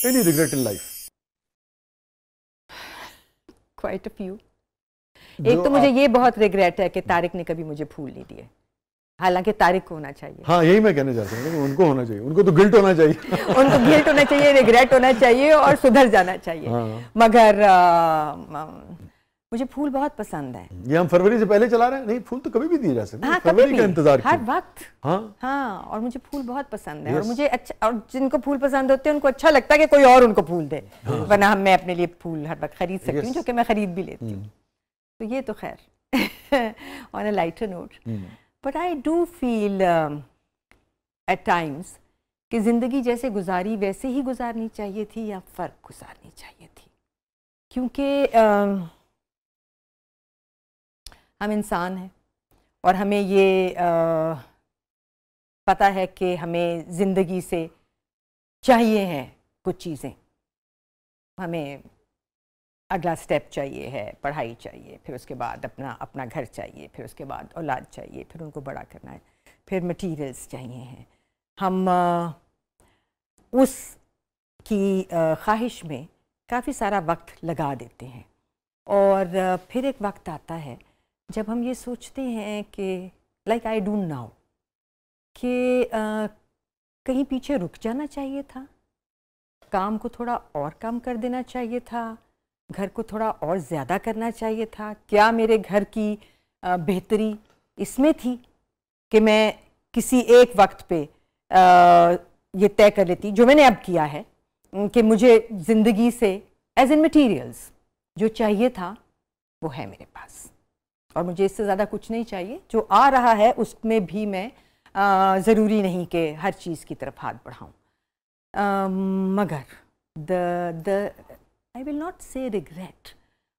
Any regret in life? Quite a few. एक तो मुझे ये बहुत रिग्रेट है कि तारिक ने कभी मुझे फूल नहीं दिए, हालांकि तारिक को होना चाहिए। हाँ, यही मैं कहना चाहता हूँ, उनको होना चाहिए, उनको तो गिल्ट होना चाहिए। उनको गिल्ट होना चाहिए, रिग्रेट होना चाहिए और सुधर जाना चाहिए। हाँ। मगर मुझे फूल बहुत पसंद है। ये हम फरवरी से पहले चला रहे हैं? नहीं, फूल तो कभी भी दिए जा सकते हैं। हाँ, फरवरी का इंतजार हर वक्त। हाँ हाँ, और मुझे फूल बहुत पसंद है। और मुझे अच्छा, और जिनको फूल पसंद होते हैं उनको अच्छा लगता है कि कोई और उनको फूल दे, वरना मैं अपने लिए फूल हर वक्त खरीद सकती हूँ, जो कि मैं खरीद भी लेती हूँ। तो ये तो खैर on a lighter note, but I do feel at times कि जिंदगी जैसे गुजारी वैसे ही गुजारनी चाहिए थी या फर्क गुजारनी चाहिए थी, क्योंकि हम इंसान हैं और हमें ये पता है कि हमें ज़िंदगी से चाहिए हैं कुछ चीज़ें। हमें अगला स्टेप चाहिए है, पढ़ाई चाहिए, फिर उसके बाद अपना घर चाहिए, फिर उसके बाद औलाद चाहिए, फिर उनको बड़ा करना है, फिर मटीरियल्स चाहिए हैं। हम उस की ख्वाहिश में काफ़ी सारा वक्त लगा देते हैं और फिर एक वक्त आता है जब हम ये सोचते हैं कि लाइक आई डू नाउ कि कहीं पीछे रुक जाना चाहिए था, काम को थोड़ा और कम कर देना चाहिए था, घर को थोड़ा और ज़्यादा करना चाहिए था। क्या मेरे घर की बेहतरी इसमें थी कि मैं किसी एक वक्त पे ये तय कर लेती, जो मैंने अब किया है, कि मुझे ज़िंदगी से एज इन मटीरियल्स जो चाहिए था वो है मेरे पास और मुझे इससे ज़्यादा कुछ नहीं चाहिए। जो आ रहा है उसमें भी मैं ज़रूरी नहीं कि हर चीज़ की तरफ हाथ बढ़ाऊँ, मगर I will not say regret,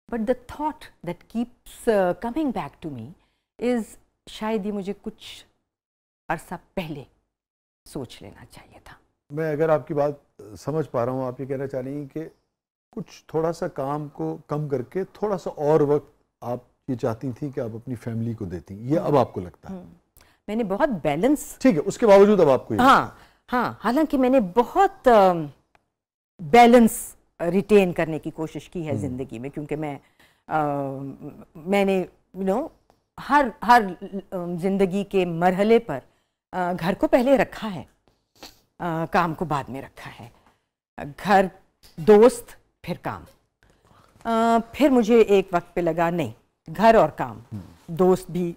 but the thought that keeps coming back to me is शायद ये मुझे कुछ अरसा पहले सोच लेना चाहिए था। मैं अगर आपकी बात समझ पा रहा हूँ, आप ये कहना चाह रही हैं कि कुछ थोड़ा सा काम को कम करके थोड़ा सा और वक्त आप ये चाहती थी कि आप अपनी फैमिली को देती, ये अब आपको लगता है? मैंने बहुत बैलेंस, ठीक है, उसके बावजूद अब आपको हाँ, हालांकि मैंने बहुत बैलेंस रिटेन करने की कोशिश की है ज़िंदगी में, क्योंकि मैंने हर ज़िंदगी के मरहले पर घर को पहले रखा है, काम को बाद में रखा है। घर, दोस्त, फिर काम। फिर मुझे एक वक्त पे लगा नहीं, घर और काम, दोस्त भी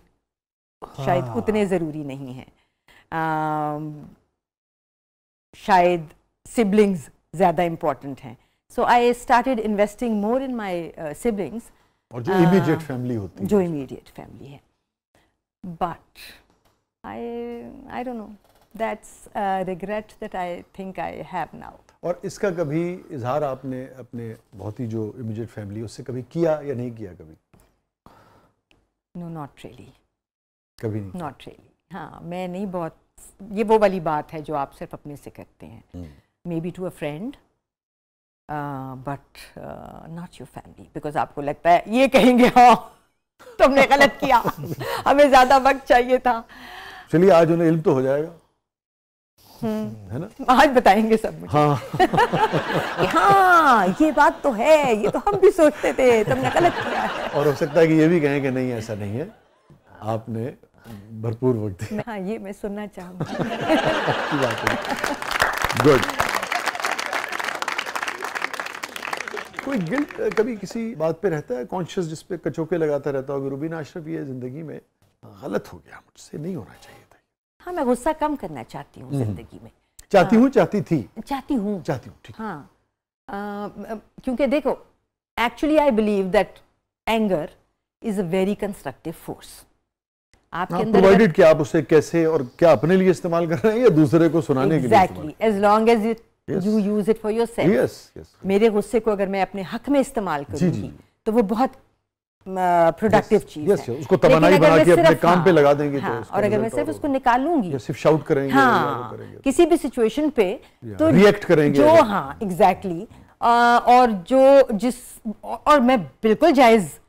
शायद उतने ज़रूरी नहीं हैं, शायद सिबलिंग्स ज़्यादा इम्पोर्टेंट हैं। So I started investing more in my siblings. और जो immediate family होती है, जो immediate family है, but I don't know, that's a regret that I think I have now. और इसका कभी इजहार आपने अपने बहुत ही जो immediate family उससे कभी किया या नहीं किया कभी? No, not really. कभी नहीं? Not really. हाँ, मैं नहीं, बहुत ये वो वाली बात है जो आप सिर्फ अपने से करते हैं, maybe to a friend. But not your family, because आपको लगता है ये कहेंगे हाँ तुमने गलत किया, हमें ज़्यादा वक्त चाहिए था। चलिए, आज उन्हें इल्म तो हो जाएगा, है ना? आज बताएंगे सब मुझे। हाँ, ये बात तो है, ये तो हम भी सोचते थे, तुमने गलत किया है। और हो सकता है कि ये भी कहें कि नहीं, ऐसा नहीं है, आपने भरपूर वक्त दिया। हाँ, ये मैं सुनना चाहूँगी। अच्छी बात है, गुड। कोई गिल्ट कभी किसी बात पे रहता है, कॉन्शियस, जिस पे कचोके लगाता रहता हो कि रुबीना अशरफ ये जिंदगी में गलत हो गया, मुझसे नहीं होना चाहिए था? हाँ, मैं गुस्सा कम करना चाहती हूँ जिंदगी में। चाहती हूँ, चाहती थी? चाहती हूँ, ठीक। हाँ, क्योंकि देखो, actually I believe that anger is a very constructive force. आपके अंदर प्रोवाइडेड कि आप उसे कैसे और क्या अपने लिए इस्तेमाल कर रहे हैं या दूसरे को सुनाने के लिए? Exactly, as long as you use it for yourself. Yes, yes. मेरे गुस्से को अगर मैं अपने हक में इस्तेमाल करूंगी तो वो बहुत प्रोडक्टिव चीज है। उसको तमन्नाई बना के अपने काम पे लगा देंगे तो और अगर मैं सिर्फ उसको निकालूंगी, या सिर्फ शाउट करेंगे, किसी भी सिचुएशन पे तो रिएक्ट करेंगे, जो एग्जैक्टली, और मैं बिल्कुल जायज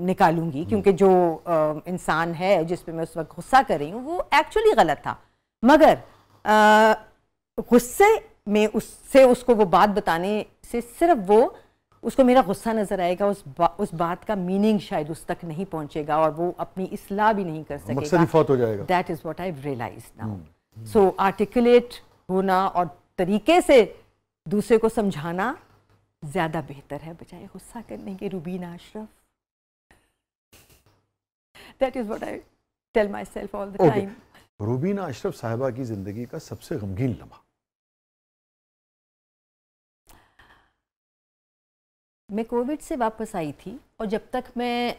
निकालूंगी, क्योंकि जो इंसान है जिस पे मैं उस वक्त गुस्सा कर रही हूँ वो एक्चुअली गलत था, मगर गुस्से में उससे उसको वो बात बताने से सिर्फ वो उसको मेरा गुस्सा नजर आएगा, उस बात का मीनिंग शायद उस तक नहीं पहुंचेगा और वो अपनी इस्लाह भी नहीं कर सकेगा। मकसद ही फौत हो जाएगा। That is what I realised now. So articulate होना और तरीके से दूसरे को समझाना ज्यादा बेहतर है बजाय गुस्सा करने के। Rubina Ashraf, that is what I tell myself all the time. Rubina Ashraf साहिबा की जिंदगी का सबसे गमगीन लम्हा। मैं कोविड से वापस आई थी और जब तक मैं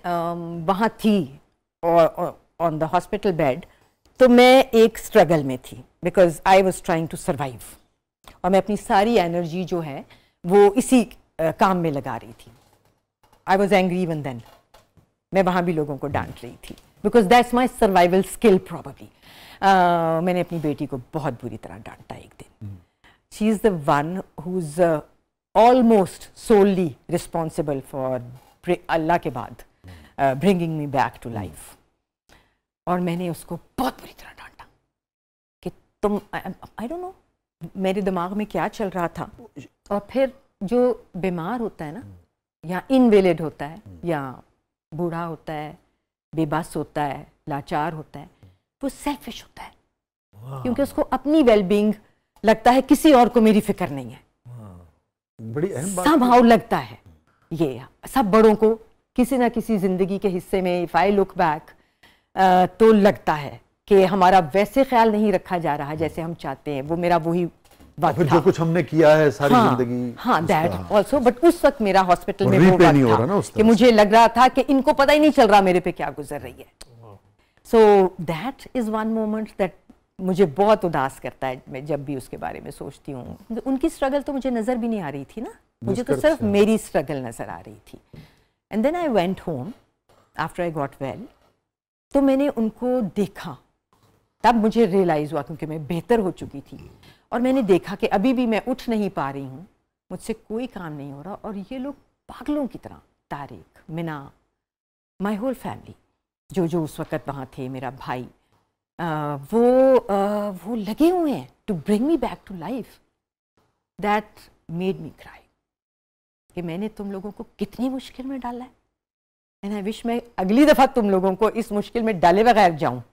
वहाँ थी और ऑन द हॉस्पिटल बेड, तो मैं एक स्ट्रगल में थी because I was trying to survive और मैं अपनी सारी एनर्जी जो है वो इसी काम में लगा रही थी। I was angry even then, मैं वहाँ भी लोगों को डांट रही थी because that's my survival skill probably. मैंने अपनी बेटी को बहुत बुरी तरह डांटा एक दिन। She is the one who is almost solely responsible for Allah के बाद bringing me back to life. और मैंने उसको बहुत बुरी तरह डांटा कि तुम, आई डोंट नो मेरे दिमाग में क्या चल रहा था। और फिर जो बीमार होता है ना, या इनवेलिड होता है, या बूढ़ा होता है, बेबस होता है, लाचार होता है, वो सेल्फिश होता है क्योंकि उसको अपनी वेलबींग लगता है, किसी और को मेरी फिक्र नहीं है। बड़ी अहम बात somehow लगता है ये सब बड़ों को किसी ना किसी जिंदगी के हिस्से में। इफ आई लुक बैक तो लगता है कि हमारा वैसे ख्याल नहीं रखा जा रहा जैसे हम चाहते हैं। वो मेरा वही वक्त फिर था। जो कुछ हमने किया है सारी जिंदगी, हाँ दैट ऑल्सो। बट उस वक्त मेरा हॉस्पिटल में वो नहीं वक्त हो रहा ना था उस कि मुझे लग रहा था कि इनको पता ही नहीं चल रहा मेरे पे क्या गुजर रही है। So that is one moment that मुझे बहुत उदास करता है। मैं जब भी उसके बारे में सोचती हूँ, उनकी स्ट्रगल तो मुझे नजर भी नहीं आ रही थी ना, मुझे तो सिर्फ मेरी स्ट्रगल नजर आ रही थी। And then I went home after I got well. तो मैंने उनको देखा, तब मुझे रियलाइज हुआ क्योंकि मैं बेहतर हो चुकी थी, और मैंने देखा कि अभी भी मैं उठ नहीं पा रही हूँ, मुझसे कोई काम नहीं हो रहा, और ये लोग पागलों की तरह, तारिक, मिना, माय होल फैमिली, जो उस वक़्त वहाँ थे, मेरा भाई, वो लगे हुए हैं to bring me back to life. That made me cry कि मैंने तुम लोगों को कितनी मुश्किल में डाला है। एंड आई विश मैं अगली दफ़ा तुम लोगों को इस मुश्किल में डाले बगैर जाऊँ।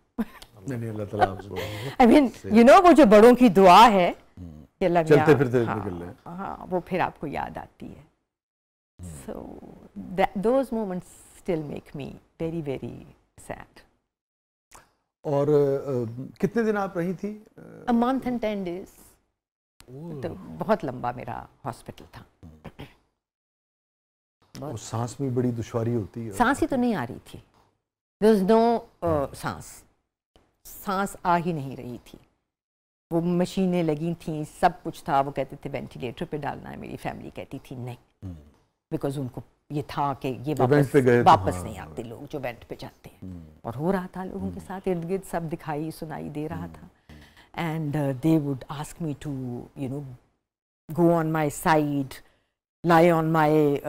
आई मीन यू नो, वो जो बड़ों की दुआ है कि अल्लाह चलते फिरते निकल रहे हैं, हाँ, वो फिर आपको याद आती है। So those moments still make me very very sad. और कितने दिन आप रही थी? A month and 10 days। तो बहुत लंबा मेरा हॉस्पिटल था। और सांस में बड़ी दुश्वारी होती है। सांस ही तो नहीं आ रही थी। There was no सांस आ ही नहीं रही थी। वो मशीनें लगी थी, सब कुछ था। वो कहते थे वेंटिलेटर पे डालना है, मेरी फैमिली कहती थी नहीं, बिकॉज उनको ये था कि ये वापस नहीं आते लोग जो वेंट पे जाते हैं। और हो रहा था लोगों के साथ, इर्द गिर्द सब दिखाई सुनाई दे रहा था। And they would ask me to you know go on my side, lie on my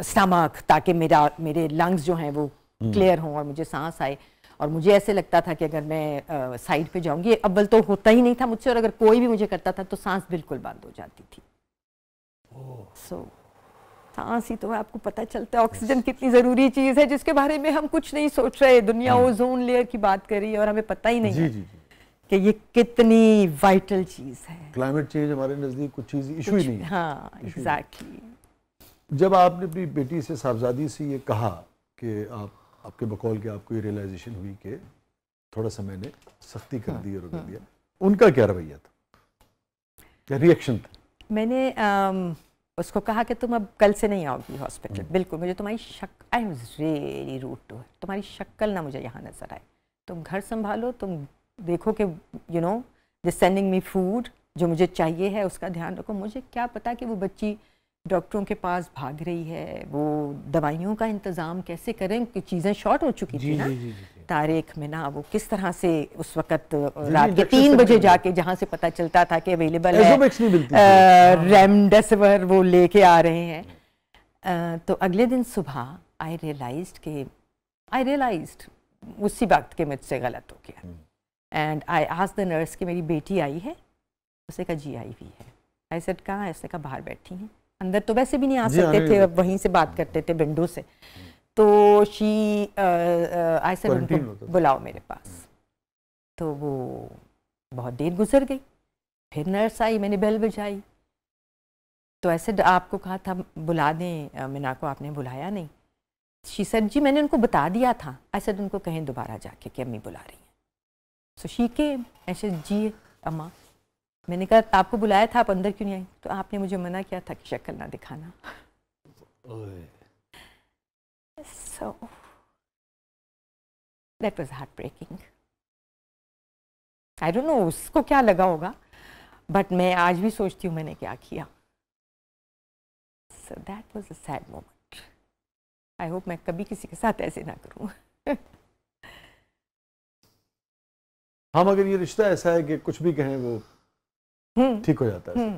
stomach, ताकि मेरे लंग्स जो हैं वो क्लियर हों और मुझे सांस आए। और मुझे ऐसे लगता था कि अगर मैं साइड पे जाऊंगी, अव्वल तो होता ही नहीं था मुझसे, और अगर कोई भी मुझे करता था तो सांस बिल्कुल बंद हो जाती थी। सो सांस ही तो आपको पता चलता है ऑक्सीजन कितनी ज़रूरी चीज़ है, जिसके बारे में हम कुछ नहीं सोच रहे। दुनिया ओजोन लेयर की बात कर रही है और हमें पता ही नहीं है कि ये कितनी वाइटल चीज़ है। क्लाइमेट चेंज हमारे नज़दीक कुछ चीज़ इशू ही नहीं है। हाँ, एग्जैक्टली। जब आपने अपनी बेटी से, साहबजादी से ये कहा कि आपके बकौल के आपको ये रियलाइजेशन हुई कि थोड़ा सा मैंने सख्ती कर दी और कर दिया, उनका क्या रवैया था, क्या रिएक्शन था? मैंने उसको कहा कि तुम अब कल से नहीं आओगी हॉस्पिटल, बिल्कुल। मुझे तुम्हारी I was really rude to her, तुम्हारी शक्ल ना मुझे यहाँ नजर आए। तुम घर संभालो, तुम देखो कि you know they sending me food, जो मुझे चाहिए है उसका ध्यान रखो। मुझे क्या पता कि वो बच्ची डॉक्टरों के पास भाग रही है, वो दवाइयों का इंतज़ाम कैसे करें कि चीज़ें शॉर्ट हो चुकी थी ना। तारिक, मिना, वो किस तरह से उस वक्त रात के 3 बजे जाके, जहाँ से पता चलता था कि अवेलेबल है रेमडेसिविर, वो लेके आ रहे हैं। तो अगले दिन सुबह आई रियलाइज्ड उसी वक्त के मुझसे गलत हो गया। And I asked the nurse कि मेरी बेटी आई है, उसने कहा जी आई हुई है। आई सेड कहाँ है? उसने कहा बाहर बैठी हैं, अंदर तो वैसे भी नहीं आ जी, सकते थे, अब वहीं से बात करते थे विंडो से। तो शी आई सेड उनको बुलाओ मेरे पास। तो वो बहुत देर गुजर गई, फिर नर्स आई, मैंने बेल बजाई, तो ऐसे आपको कहा था बुला दें मीना को, आपने बुलाया नहीं। शी सेड जी मैंने उनको बता दिया था। आई सेड उनको कहें दोबारा जाके कि अम्मी बुला रही हैं। सो शी केम, ऐसे जी अम्मा, मैंने कहा आपको बुलाया था, आप अंदर क्यों नहीं आई? तो आपने मुझे मना किया था कि शक्ल ना दिखाना। So that was heartbreaking. I don't know उसको क्या लगा होगा, बट मैं आज भी सोचती हूँ मैंने क्या किया। So that was a sad moment. I hope मैं कभी किसी के साथ ऐसे ना करूँ। हम अगर ये रिश्ता ऐसा है कि कुछ भी कहें वो ठीक हो जाता है।